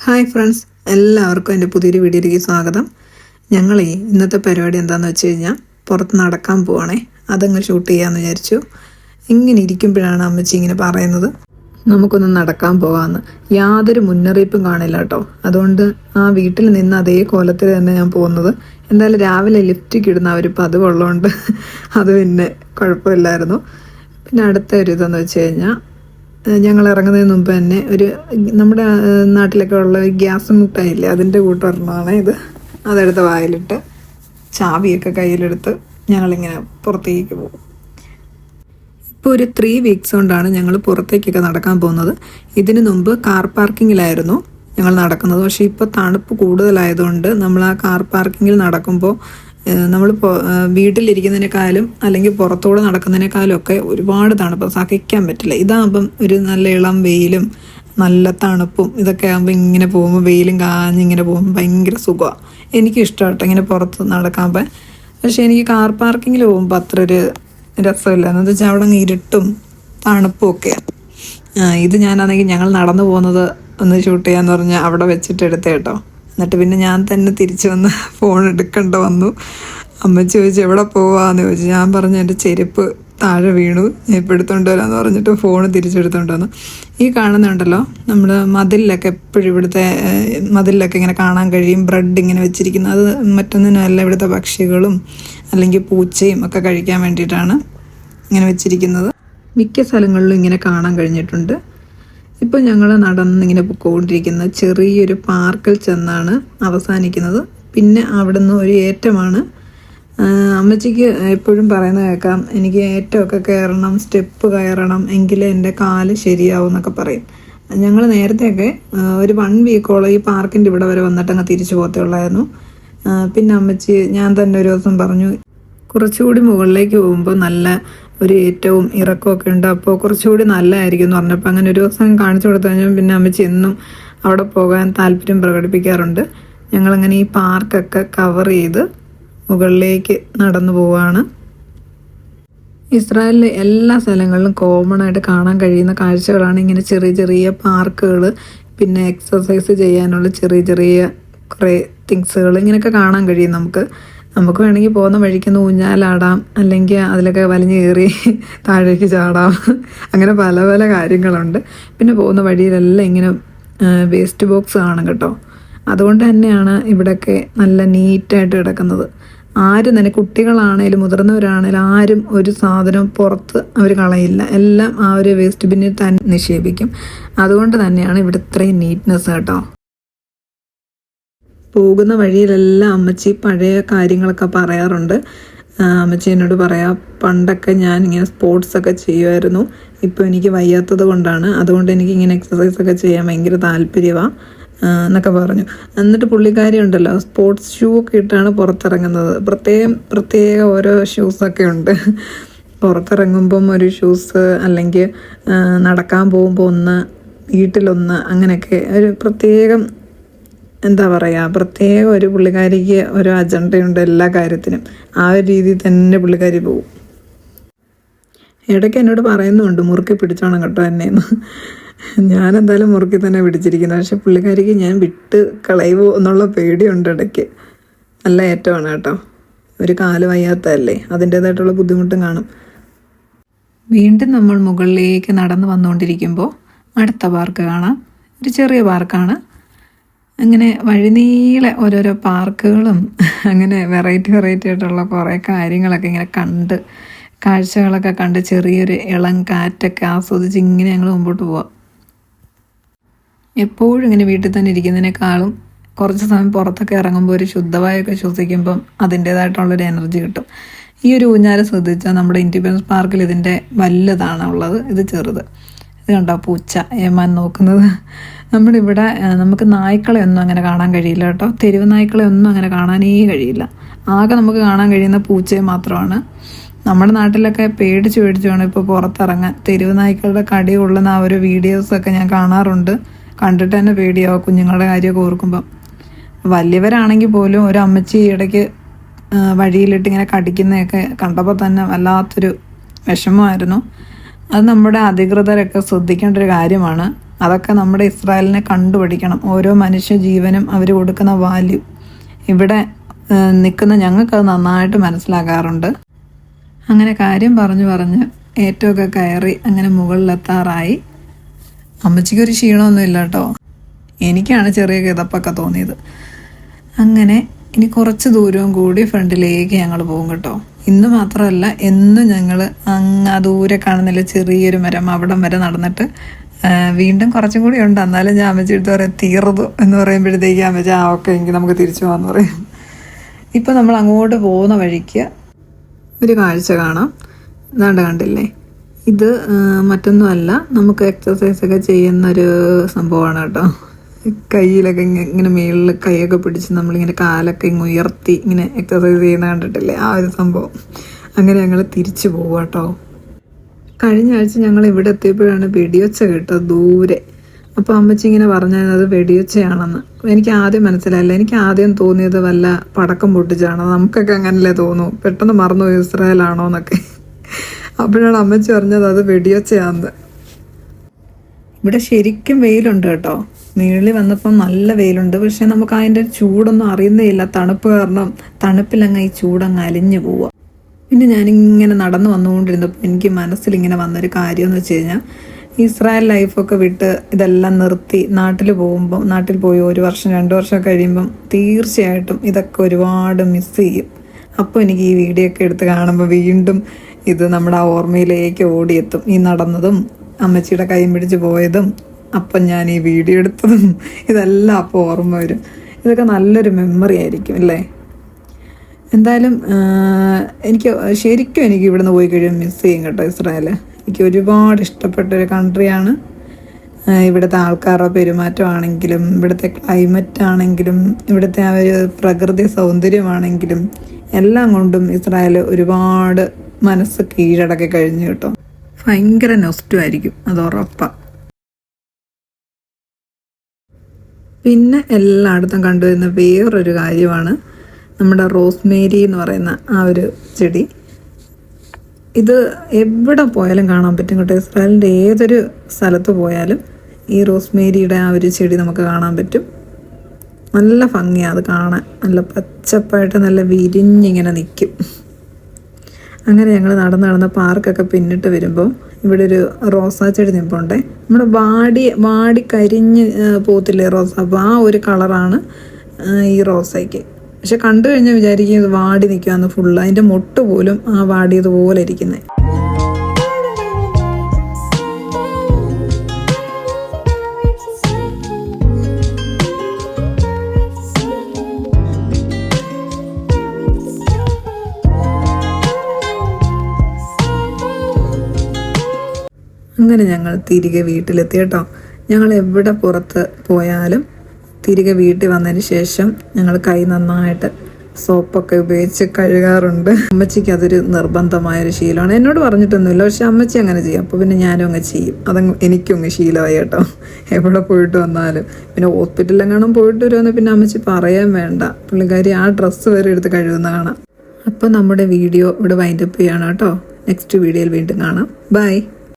Hi friends, എല്ലാവർക്കും എൻ്റെ പുതിയൊരു വീഡിയോയിലേക്ക് സ്വാഗതം. ഞങ്ങളേ ഇന്നത്തെ പരിപാടി എന്താണെന്ന് വെച്ച് കഴിഞ്ഞാൽ പുറത്ത് നടക്കാൻ പോവാണേ. അതങ്ങ് ഷൂട്ട് ചെയ്യാമെന്ന് വിചാരിച്ചു. ഇങ്ങനെ ഇരിക്കുമ്പോഴാണ് അമ്മച്ചി ഇങ്ങനെ പറയുന്നത് നമുക്കൊന്ന് നടക്കാൻ പോകാമെന്ന്. യാതൊരു മുന്നറിയിപ്പും കാണില്ല കേട്ടോ. അതുകൊണ്ട് ആ വീട്ടിൽ നിന്ന് അതേ കോലത്തിൽ തന്നെ ഞാൻ പോകുന്നത്. എന്തായാലും രാവിലെ ലിഫ്റ്റിക്ക് ഇടുന്ന ഒരു പതിവുള്ളതുകൊണ്ട് അത് പിന്നെ കുഴപ്പമില്ലായിരുന്നു. പിന്നെ അടുത്ത ഒരു ഇതെന്ന് വെച്ച് കഴിഞ്ഞാൽ ഞങ്ങൾ ഇറങ്ങുന്നതിന് മുമ്പ് തന്നെ നമ്മുടെ നാട്ടിലൊക്കെ ഉള്ള ഗ്യാസ് മുട്ടായില്ലേ, അതിൻ്റെ കൂട്ടൊരെണ്ണമാണ് ഇത്. അതെടുത്ത് വായിലിട്ട് ചാവിയൊക്കെ കയ്യിലെടുത്ത് ഞങ്ങളിങ്ങനെ പുറത്തേക്ക് പോകും. ഇപ്പോൾ ഒരു 3 വീക്സ് കൊണ്ടാണ് ഞങ്ങൾ പുറത്തേക്കൊക്കെ നടക്കാൻ പോകുന്നത്. ഇതിനു മുമ്പ് കാർ പാർക്കിങ്ങിലായിരുന്നു ഞങ്ങൾ നടക്കുന്നത്. പക്ഷേ ഇപ്പോൾ തണുപ്പ് കൂടുതലായതുകൊണ്ട് നമ്മൾ ആ കാർ പാർക്കിങ്ങിൽ നടക്കുമ്പോൾ നമ്മൾ വീട്ടിലിരിക്കുന്നതിനേക്കാളും അല്ലെങ്കിൽ പുറത്തോടെ നടക്കുന്നതിനേക്കാളും ഒക്കെ ഒരുപാട് തണുപ്പ് സഹിക്കാൻ പറ്റില്ല. ഇതാകുമ്പം ഒരു നല്ല ഇളം വെയിലും നല്ല തണുപ്പും ഇതൊക്കെ ആകുമ്പോൾ ഇങ്ങനെ പോകുമ്പോൾ വെയിലും കാഞ്ഞിങ്ങനെ പോകുമ്പോൾ ഭയങ്കര സുഖമാണ്. എനിക്കിഷ്ടമാട്ടോ ഇങ്ങനെ പുറത്ത് നടക്കാൻ. പക്ഷേ എനിക്ക് കാർ പാർക്കിങ്ങിൽ പോകുമ്പോൾ അത്ര ഒരു രസമില്ല. എന്താണെന്ന് വെച്ചാൽ അവിടെ അങ്ങ് ഇരുട്ടും തണുപ്പും ഒക്കെയാണ്. ഇത് ഞാനാണെങ്കിൽ ഞങ്ങൾ നടന്നു പോകുന്നത് ഒന്ന് ഷൂട്ട് ചെയ്യാന്ന് പറഞ്ഞാൽ അവിടെ വെച്ചിട്ട് എടുത്തേ കേട്ടോ. എന്നിട്ട് പിന്നെ ഞാൻ തന്നെ തിരിച്ചു വന്ന് ഫോൺ എടുക്കേണ്ട വന്നു. അമ്മച്ചി ചോദിച്ചു എവിടെ പോവാന്ന് ചോദിച്ചു. ഞാൻ പറഞ്ഞു എൻ്റെ ചെരുപ്പ് താഴെ വീണു, ഞാൻ ഇപ്പോൾ എടുത്തോണ്ട് വരാമെന്ന് പറഞ്ഞിട്ട് ഫോൺ തിരിച്ചെടുത്തോണ്ട് വന്നു. ഈ കാണുന്നുണ്ടല്ലോ നമ്മൾ മതിലിലൊക്കെ എപ്പോഴും ഇവിടുത്തെ മതിലിലൊക്കെ ഇങ്ങനെ കാണാൻ കഴിയും ബ്രെഡ് ഇങ്ങനെ വെച്ചിരിക്കുന്നത്. അത് മറ്റൊന്നിനല്ല, ഇവിടുത്തെ പക്ഷികളും അല്ലെങ്കിൽ പൂച്ചയും ഒക്കെ കഴിക്കാൻ വേണ്ടിയിട്ടാണ് ഇങ്ങനെ വെച്ചിരിക്കുന്നത്. മിക്ക സ്ഥലങ്ങളിലും ഇങ്ങനെ കാണാൻ കഴിഞ്ഞിട്ടുണ്ട്. ഇപ്പോൾ ഞങ്ങൾ നടന്നിങ്ങനെ പോയിക്കൊണ്ടിരിക്കുന്ന ചെറിയൊരു പാർക്കിൽ ചെന്നാണ് അവസാനിക്കുന്നത്. പിന്നെ അവിടുന്ന് ഒരു ഏറ്റമാണ്. അമ്മച്ചിക്ക് എപ്പോഴും പറയുന്നത് കേൾക്കാം, എനിക്ക് ഏറ്റമൊക്കെ കയറണം, സ്റ്റെപ്പ് കയറണം, എങ്കിലേ എൻ്റെ കാല് ശരിയാവും എന്നൊക്കെ പറയും. ഞങ്ങൾ നേരത്തെയൊക്കെ ഒരു 1 വീക്കോളം ഈ പാർക്കിൻ്റെ ഇവിടെ വരെ വന്നിട്ട് അങ്ങ് തിരിച്ചു പോകത്തുള്ളായിരുന്നു. പിന്നെ അമ്മച്ചി ഞാൻ തന്നെ ഒരു ദിവസം പറഞ്ഞു കുറച്ചുകൂടി മുകളിലേക്ക് പോകുമ്പോൾ നല്ല ഒരു ഏറ്റവും ഇറക്കമൊക്കെ ഉണ്ട്, അപ്പോൾ കുറച്ചുകൂടി നല്ലതായിരിക്കും എന്ന് പറഞ്ഞപ്പോൾ അങ്ങനെ ഒരു ദിവസം കാണിച്ചു കൊടുത്തു കഴിഞ്ഞാൽ പിന്നെ അമ്മച്ചി എന്നും അവിടെ പോകാൻ താല്പര്യം പ്രകടിപ്പിക്കാറുണ്ട്. ഞങ്ങളങ്ങനെ ഈ പാർക്കൊക്കെ കവർ ചെയ്ത് മുകളിലേക്ക് നടന്നു പോവുകയാണ്. ഇസ്രായേലിലെ എല്ലാ സ്ഥലങ്ങളിലും കോമൺ ആയിട്ട് കാണാൻ കഴിയുന്ന കാഴ്ചകളാണ് ഇങ്ങനെ ചെറിയ ചെറിയ പാർക്കുകൾ, പിന്നെ എക്സസൈസ് ചെയ്യാനുള്ള ചെറിയ ചെറിയ കുറേ തിങ്സുകൾ ഇങ്ങനെയൊക്കെ കാണാൻ കഴിയും. നമുക്ക് വേണമെങ്കിൽ പോകുന്ന വഴിക്കൊന്ന് ഊഞ്ഞാലാടാം, അല്ലെങ്കിൽ അതിലൊക്കെ വലിഞ്ഞു കയറി താഴേക്ക് ചാടാം. അങ്ങനെ പല പല കാര്യങ്ങളുണ്ട്. പിന്നെ പോകുന്ന വഴിയിലെല്ലാം ഇങ്ങനെ വേസ്റ്റ് ബോക്സ് കാണും കേട്ടോ. അതുകൊണ്ട് തന്നെയാണ് ഇവിടെയൊക്കെ നല്ല നീറ്റായിട്ട് കിടക്കുന്നത്. ആരും തന്നെ, കുട്ടികളാണേലും മുതിർന്നവരാണേലും ആരും ഒരു സാധനം പുറത്ത് അവർ കളയില്ല. എല്ലാം ആ ഒരു വേസ്റ്റ് ബിന്നിൽ തന്നെ നിക്ഷേപിക്കും. അതുകൊണ്ട് തന്നെയാണ് ഇവിടെ ഇത്രയും നീറ്റ്നെസ് കേട്ടോ. പോകുന്ന വഴിയിലെല്ലാം അമ്മച്ചി പഴയ കാര്യങ്ങളൊക്കെ പറയാറുണ്ട്. അമ്മച്ചി എന്നോട് പറയാം, പണ്ടൊക്കെ ഞാൻ ഇങ്ങനെ സ്പോർട്സൊക്കെ ചെയ്യുമായിരുന്നു, ഇപ്പോൾ എനിക്ക് വയ്യാത്തത് കൊണ്ടാണ്, അതുകൊണ്ട് എനിക്ക് ഇങ്ങനെ എക്സസൈസൊക്കെ ചെയ്യാൻ ഭയങ്കര താല്പര്യമാണ് എന്നൊക്കെ പറഞ്ഞു. എന്നിട്ട് പുള്ളിക്കാരി ഉണ്ടല്ലോ സ്പോർട്സ് ഷൂ ഒക്കെ ഇട്ടാണ് പുറത്തിറങ്ങുന്നത്. പ്രത്യേക ഓരോ ഷൂസൊക്കെ ഉണ്ട്. പുറത്തിറങ്ങുമ്പം ഒരു ഷൂസ്, അല്ലെങ്കിൽ നടക്കാൻ പോകുമ്പോൾ ഒന്ന്, വീട്ടിലൊന്ന്, അങ്ങനെയൊക്കെ ഒരു പ്രത്യേകം പ്രത്യേക ഒരു പുള്ളിക്കാരിക്ക് ഒരു അജണ്ടയുണ്ട് എല്ലാ കാര്യത്തിനും. ആ ഒരു രീതിയിൽ തന്നെ പുള്ളിക്കാരി പോകും. ഇടയ്ക്ക് എന്നോട് പറയുന്നുണ്ട് മുറുക്കി പിടിച്ചോണം കേട്ടോ എന്നെയെന്ന്. ഞാനെന്തായാലും മുറുക്കി തന്നെ പിടിച്ചിരിക്കുന്നത്. പക്ഷെ പുള്ളിക്കാരിക്ക് ഞാൻ വിട്ട് കളയുമോ എന്നുള്ള പേടിയുണ്ട് ഇടയ്ക്ക്. നല്ല ഏറ്റമാണ് കേട്ടോ. ഒരു കാല് വയ്യാത്തതല്ലേ, അതിൻ്റേതായിട്ടുള്ള ബുദ്ധിമുട്ടും കാണും. വീണ്ടും നമ്മൾ മുകളിലേക്ക് നടന്നു വന്നുകൊണ്ടിരിക്കുമ്പോൾ അടുത്ത പാർക്ക് കാണാം. ഒരു ചെറിയ പാർക്കാണ്. അങ്ങനെ വഴിനീളെ ഓരോരോ പാർക്കുകളും അങ്ങനെ വെറൈറ്റി ആയിട്ടുള്ള കുറേ കാര്യങ്ങളൊക്കെ ഇങ്ങനെ കണ്ട്, കാഴ്ചകളൊക്കെ കണ്ട് ചെറിയൊരു ഇളം കാറ്റൊക്കെ ആസ്വദിച്ച് ഇങ്ങനെ ഞങ്ങൾ മുമ്പോട്ട് പോവാം. എപ്പോഴും ഇങ്ങനെ വീട്ടിൽ തന്നെ ഇരിക്കുന്നതിനേക്കാളും കുറച്ച് സമയം പുറത്തൊക്കെ ഇറങ്ങുമ്പോൾ ഒരു ശുദ്ധവായൊക്കെ ശ്വസിക്കുമ്പം അതിൻ്റേതായിട്ടുള്ളൊരു എനർജി കിട്ടും. ഈ ഒരു ഊഞ്ഞാൽ ശ്രദ്ധിച്ചാൽ നമ്മുടെ ഇൻഡിപെൻഡൻസ് പാർക്കിൽ ഇതിൻ്റെ വലുതാണ് ഉള്ളത്, ഇത് ചെറുത്. ഇത് കണ്ടോ പൂച്ച ഏമാൻ നോക്കുന്നത്. നമ്മുടെ ഇവിടെ നമുക്ക് നായ്ക്കളെ ഒന്നും അങ്ങനെ കാണാൻ കഴിയില്ല കേട്ടോ. തെരുവ് നായ്ക്കളെ ഒന്നും അങ്ങനെ കാണാനേ കഴിയില്ല. ആകെ നമുക്ക് കാണാൻ കഴിയുന്ന പൂച്ചയെ മാത്രമാണ്. നമ്മുടെ നാട്ടിലൊക്കെ പേടിച്ചാണ് ഇപ്പോൾ പുറത്തിറങ്ങാൻ. തെരുവ് നായ്ക്കളുടെ കടി കൊള്ളുന്ന ആ ഒരു വീഡിയോസൊക്കെ ഞാൻ കാണാറുണ്ട്. കണ്ടിട്ട് തന്നെ പേടിയാവും കുഞ്ഞുങ്ങളുടെ കാര്യമൊക്കെ ഓർക്കുമ്പം. വലിയവരാണെങ്കിൽ പോലും ഒരു അമ്മച്ചി ഇടയ്ക്ക് വഴിയിലിട്ട് ഇങ്ങനെ കടിക്കുന്നതൊക്കെ കണ്ടപ്പോൾ തന്നെ വല്ലാത്തൊരു വിഷമമായിരുന്നു. അത് നമ്മുടെ അധികൃതരൊക്കെ ശ്രദ്ധിക്കേണ്ട ഒരു കാര്യമാണ്. അതൊക്കെ നമ്മുടെ ഇസ്രായേലിനെ കണ്ടുപഠിക്കണം. ഓരോ മനുഷ്യ ജീവനും അവർ കൊടുക്കുന്ന വാല്യൂ ഇവിടെ നിൽക്കുന്ന ഞങ്ങൾക്കത് നന്നായിട്ട് മനസ്സിലാകാറുണ്ട്. അങ്ങനെ കാര്യം പറഞ്ഞ് ഏറ്റമൊക്കെ കയറി അങ്ങനെ മുകളിലെത്താറായി. അമ്മച്ചിക്കൊരു ക്ഷീണമൊന്നുമില്ല കേട്ടോ. എനിക്കാണ് ചെറിയ കിതപ്പൊക്കെ തോന്നിയത്. അങ്ങനെ ഇനി കുറച്ച് ദൂരവും കൂടി ഫ്രണ്ടിലേക്ക് ഞങ്ങൾ പോകും കേട്ടോ. ഇന്ന് മാത്രമല്ല, എന്നും ഞങ്ങൾ അങ്ങ് ദൂരെ കാണുന്നില്ല ചെറിയൊരു മരം, അവിടം വരെ നടന്നിട്ട് വീണ്ടും കുറച്ചും കൂടി ഉണ്ട്. എന്നാലും ഞാൻ അമ്മച്ചി എടുത്ത് പറയാം തീർന്നു എന്ന് പറയുമ്പോഴത്തേക്ക് അമ്മച്ചി ഓക്കെ എങ്കിൽ നമുക്ക് തിരിച്ചു പോകാമെന്ന് പറയും. ഇപ്പം നമ്മൾ അങ്ങോട്ട് പോകുന്ന വഴിക്ക് ഒരു കാഴ്ച കാണാം. ഇതാണ്ട് കണ്ടില്ലേ, ഇത് മറ്റൊന്നുമല്ല, നമുക്ക് എക്സസൈസൊക്കെ ചെയ്യുന്നൊരു സംഭവമാണ് കേട്ടോ. കയ്യിലൊക്കെ ഇങ്ങനെ മേളിൽ കൈയൊക്കെ പിടിച്ച് നമ്മളിങ്ങനെ കാലൊക്കെ ഇങ്ങനെ ഉയർത്തി ഇങ്ങനെ എക്സസൈസ് ചെയ്യുന്ന കണ്ടിട്ടില്ലേ, ആ ഒരു സംഭവം. അങ്ങനെ ഞങ്ങൾ തിരിച്ചു പോകും കേട്ടോ. കഴിഞ്ഞ ആഴ്ച ഞങ്ങൾ ഇവിടെ എത്തിയപ്പോഴാണ് വെടിയൊച്ച കേട്ടത് ദൂരെ. അപ്പോൾ അമ്മച്ചി ഇങ്ങനെ പറഞ്ഞത് അത് വെടിയൊച്ചയാണെന്ന്. എനിക്ക് ആദ്യം മനസ്സിലായില്ല. എനിക്ക് ആദ്യം തോന്നിയത് വല്ല പടക്കം പൊട്ടിച്ചാണോ, നമുക്കൊക്കെ അങ്ങനല്ലേ തോന്നൂ, പെട്ടെന്ന് മറന്നു ഇസ്രായേലാണോ എന്നൊക്കെ. അപ്പോഴാണ് അമ്മച്ചി പറഞ്ഞത് അത് വെടിയൊച്ചയാണെന്ന്. ഇവിടെ ശരിക്കും വെയിലുണ്ട് കേട്ടോ. മേളിൽ വന്നപ്പം നല്ല വെയിലുണ്ട്. പക്ഷെ നമുക്ക് അതിൻ്റെ ചൂടൊന്നും അറിയുന്നേയില്ല. തണുപ്പ് കാരണം തണുപ്പിലങ്ങ് ഈ ചൂടങ്ങ് അലിഞ്ഞു പോവുക. പിന്നെ ഞാനിങ്ങനെ നടന്നു വന്നുകൊണ്ടിരുന്നപ്പോൾ എനിക്ക് മനസ്സിലിങ്ങനെ വന്നൊരു കാര്യം എന്ന് വെച്ച് കഴിഞ്ഞാൽ, ഇസ്രായേൽ ലൈഫൊക്കെ വിട്ട് ഇതെല്ലാം നിർത്തി നാട്ടിൽ പോയി 1 വർഷം 2 വർഷം കഴിയുമ്പം തീർച്ചയായിട്ടും ഇതൊക്കെ ഒരുപാട് മിസ് ചെയ്യും. അപ്പോൾ എനിക്ക് ഈ വീഡിയോ ഒക്കെ എടുത്ത് കാണുമ്പോൾ വീണ്ടും ഇത് നമ്മുടെ ആ ഓർമ്മയിലേക്ക് ഓടിയെത്തും. ഈ നടന്നതും അമ്മച്ചിയുടെ കൈ പിടിച്ച് പോയതും അപ്പം ഞാൻ ഈ വീഡിയോ എടുത്തതും ഇതെല്ലാം അപ്പോൾ ഓർമ്മ വരും. ഇതൊക്കെ നല്ലൊരു മെമ്മറി ആയിരിക്കും അല്ലേ. എന്തായാലും ശരിക്കും എനിക്ക് ഇവിടുന്ന് പോയി കഴിയുമ്പോൾ മിസ് ചെയ്യും കേട്ടോ ഇസ്രായേൽ. എനിക്ക് ഒരുപാട് ഇഷ്ടപ്പെട്ടൊരു കൺട്രിയാണ്. ഇവിടുത്തെ ആൾക്കാരുടെ പെരുമാറ്റമാണെങ്കിലും ഇവിടുത്തെ ക്ലൈമറ്റ് ആണെങ്കിലും ഇവിടുത്തെ ആ ഒരു പ്രകൃതി സൗന്ദര്യമാണെങ്കിലും എല്ലാം കൊണ്ടും ഇസ്രായേൽ ഒരുപാട് മനസ്സ് കീഴടക്കി കഴിഞ്ഞു കേട്ടോ. ഭയങ്കര നൊസ്റ്റുമായിരിക്കും, അത് ഉറപ്പാണ്. പിന്നെ എല്ലായിടത്തും കണ്ടുവരുന്ന വേറൊരു കാര്യമാണ് നമ്മുടെ റോസ്മേരി എന്ന് പറയുന്ന ആ ഒരു ചെടി. ഇത് എവിടെ പോയാലും കാണാൻ പറ്റും കേട്ടോ. ഇസ്രായേലിൻ്റെ ഏതൊരു സ്ഥലത്ത് പോയാലും ഈ റോസ്മേരിയുടെ ആ ഒരു ചെടി നമുക്ക് കാണാൻ പറ്റും. നല്ല ഭംഗിയാണ് അത് കാണാൻ. നല്ല പച്ചപ്പായിട്ട് നല്ല വിരിഞ്ഞിങ്ങനെ നിൽക്കും. അങ്ങനെ ഞങ്ങൾ നടന്ന് പാർക്കൊക്കെ പിന്നിട്ട് വരുമ്പോൾ ഇവിടെ ഒരു റോസാ ചെടി നിൽപ്പുണ്ടേ. നമ്മുടെ വാടി കരിഞ്ഞ് പോത്തില്ലേ റോസ, അപ്പോൾ ആ ഒരു കളറാണ് ഈ റോസയ്ക്ക്. പക്ഷെ കണ്ടു കഴിഞ്ഞാൽ വിചാരിക്കും ഇത് വാടി നിൽക്കുകയെന്ന്. ഫുള്ള് അതിൻ്റെ മൊട്ട് പോലും ആ വാടിയതുപോലെ ഇരിക്കുന്നത്. അങ്ങനെ ഞങ്ങൾ തിരികെ വീട്ടിലെത്തി കേട്ടോ. ഞങ്ങൾ എവിടെ പുറത്ത് പോയാലും തിരികെ വീട്ടിൽ വന്നതിന് ശേഷം ഞങ്ങൾ കൈ നന്നായിട്ട് സോപ്പൊക്കെ ഉപയോഗിച്ച് കഴുകാറുണ്ട്. അമ്മച്ചിക്ക് അതൊരു നിർബന്ധമായൊരു ശീലമാണ്. എന്നോട് പറഞ്ഞിട്ടൊന്നുമില്ല, പക്ഷെ അമ്മച്ചി അങ്ങനെ ചെയ്യും. അപ്പോൾ പിന്നെ ഞാനും അങ്ങ് ചെയ്യും. അതങ്ങ് എനിക്കും അങ്ങ് ശീലമായി കേട്ടോ. എവിടെ പോയിട്ട് വന്നാലും പിന്നെ ഹോസ്പിറ്റലിലെങ്ങാനും പോയിട്ട് വരുമെന്ന് പിന്നെ അമ്മച്ചി പറയാൻ വേണ്ട. പുള്ളിക്കാരി ആ ഡ്രസ്സ് വരെ എടുത്ത് കഴുകുന്ന കാണാം. അപ്പോൾ നമ്മുടെ വീഡിയോ ഇവിടെ വൈൻഡപ്പ് ചെയ്യണം കേട്ടോ. നെക്സ്റ്റ് വീഡിയോയിൽ വീണ്ടും കാണാം. ബൈ.